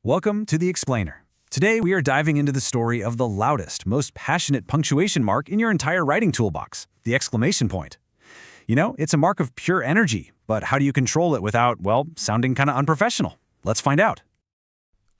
Welcome to The Explainer. Today we are diving into the story of the loudest, most passionate punctuation mark in your entire writing toolbox, the exclamation point. You know, it's a mark of pure energy, but how do you control it without, well, sounding kind of unprofessional? Let's find out.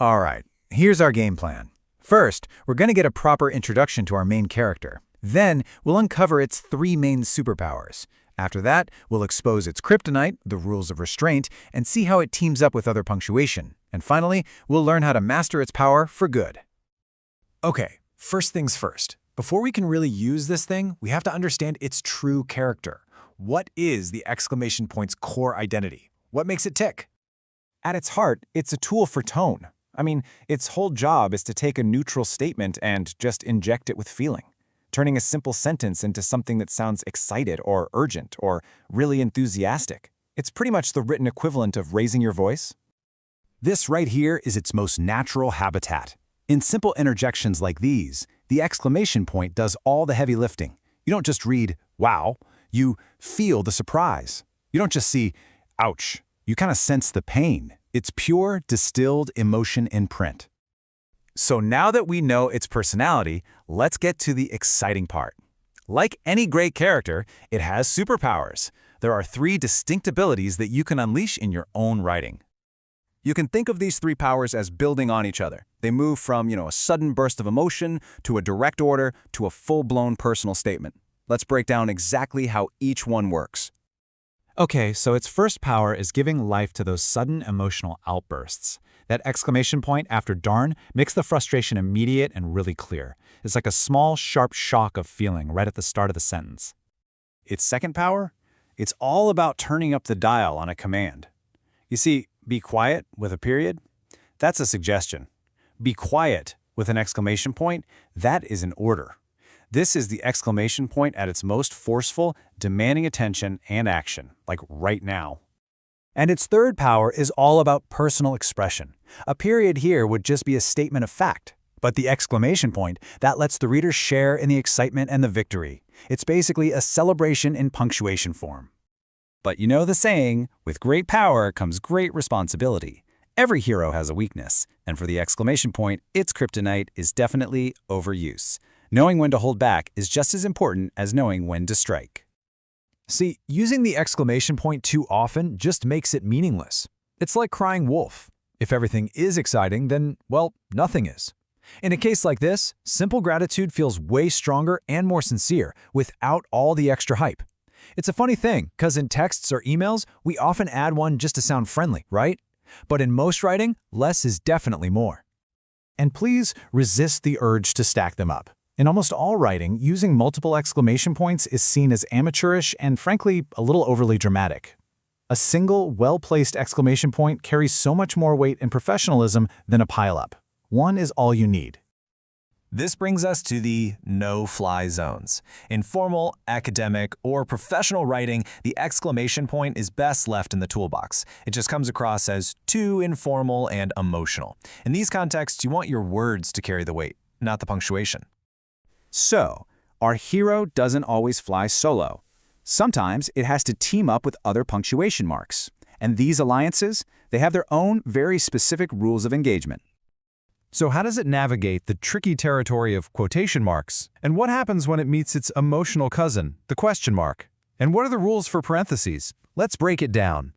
All right, here's our game plan. First, we're going to get a proper introduction to our main character. Then, we'll uncover its three main superpowers. After that, we'll expose its kryptonite, the rules of restraint, and see how it teams up with other punctuation. And finally, we'll learn how to master its power for good. Okay, first things first. Before we can really use this thing, we have to understand its true character. What is the exclamation point's core identity? What makes it tick? At its heart, it's a tool for tone. Its whole job is to take a neutral statement and just inject it with feeling, turning a simple sentence into something that sounds excited or urgent or really enthusiastic. It's pretty much the written equivalent of raising your voice. This right here is its most natural habitat. In simple interjections like these, the exclamation point does all the heavy lifting. You don't just read, wow, you feel the surprise. You don't just see, ouch. You kind of sense the pain. It's pure, distilled emotion in print. So now that we know its personality, let's get to the exciting part. Like any great character, it has superpowers. There are three distinct abilities that you can unleash in your own writing. You can think of these three powers as building on each other. They move from, a sudden burst of emotion to a direct order to a full-blown personal statement. Let's break down exactly how each one works. Okay, so its first power is giving life to those sudden emotional outbursts. That exclamation point after darn makes the frustration immediate and really clear. It's like a small, sharp shock of feeling right at the start of the sentence. Its second power? It's all about turning up the dial on a command. You see, be quiet with a period? That's a suggestion. Be quiet with an exclamation point? That is an order. This is the exclamation point at its most forceful, demanding attention and action, like right now. And its third power is all about personal expression. A period here would just be a statement of fact. But the exclamation point, that lets the reader share in the excitement and the victory. It's basically a celebration in punctuation form. But you know the saying, with great power comes great responsibility. Every hero has a weakness, and for the exclamation point, its kryptonite is definitely overuse. Knowing when to hold back is just as important as knowing when to strike. See, using the exclamation point too often just makes it meaningless. It's like crying wolf. If everything is exciting, then, well, nothing is. In a case like this, simple gratitude feels way stronger and more sincere without all the extra hype. It's a funny thing, because in texts or emails, we often add one just to sound friendly, right? But in most writing, less is definitely more. And please resist the urge to stack them up. In almost all writing, using multiple exclamation points is seen as amateurish and, frankly, a little overly dramatic. A single, well-placed exclamation point carries so much more weight and professionalism than a pile-up. One is all you need. This brings us to the no-fly zones. In formal, academic, or professional writing, the exclamation point is best left in the toolbox. It just comes across as too informal and emotional. In these contexts, you want your words to carry the weight, not the punctuation. So, our hero doesn't always fly solo. Sometimes it has to team up with other punctuation marks. And these alliances, they have their own very specific rules of engagement. So how does it navigate the tricky territory of quotation marks? And what happens when it meets its emotional cousin, the question mark? And what are the rules for parentheses? Let's break it down.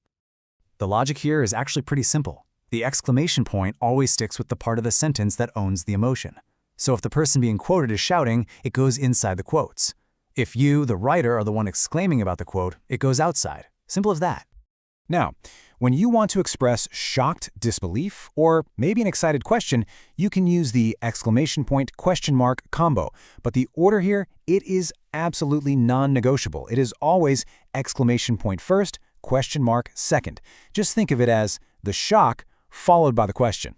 The logic here is actually pretty simple. The exclamation point always sticks with the part of the sentence that owns the emotion. So if the person being quoted is shouting, it goes inside the quotes. If you, the writer, are the one exclaiming about the quote, it goes outside. Simple as that. Now, when you want to express shocked disbelief or maybe an excited question, you can use the exclamation point question mark combo. But the order here, it is absolutely non-negotiable. It is always exclamation point first, question mark second. Just think of it as the shock followed by the question.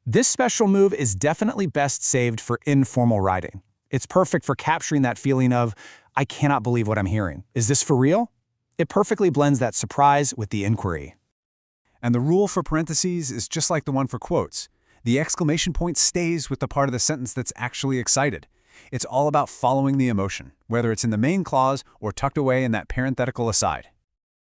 This special move is definitely best saved for informal writing. It's perfect for capturing that feeling of, I cannot believe what I'm hearing. Is this for real? It perfectly blends that surprise with the inquiry. And the rule for parentheses is just like the one for quotes. The exclamation point stays with the part of the sentence that's actually excited. It's all about following the emotion, whether it's in the main clause or tucked away in that parenthetical aside.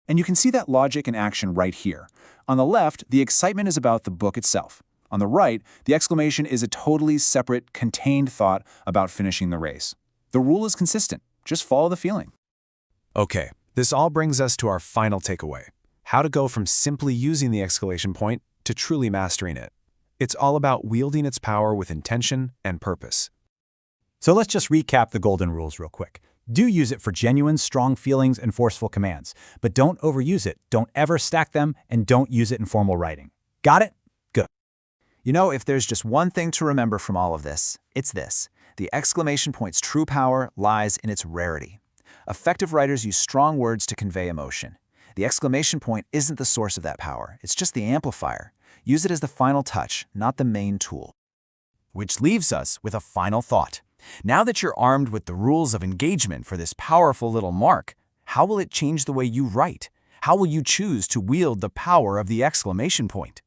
And you can see that logic in action right here. On the left, the excitement is about the book itself. On the right, the exclamation is a totally separate, contained thought about finishing the race. The rule is consistent. Just follow the feeling. Okay, this all brings us to our final takeaway: how to go from simply using the exclamation point to truly mastering it. It's all about wielding its power with intention and purpose. So let's just recap the golden rules real quick. Do use it for genuine, strong feelings and forceful commands, but don't overuse it, don't ever stack them, and don't use it in formal writing. Got it? Good. You know, if there's just one thing to remember from all of this, it's this. The exclamation point's true power lies in its rarity. Effective writers use strong words to convey emotion. The exclamation point isn't the source of that power, it's just the amplifier. Use it as the final touch, not the main tool. Which leaves us with a final thought. Now that you're armed with the rules of engagement for this powerful little mark, how will it change the way you write? How will you choose to wield the power of the exclamation point?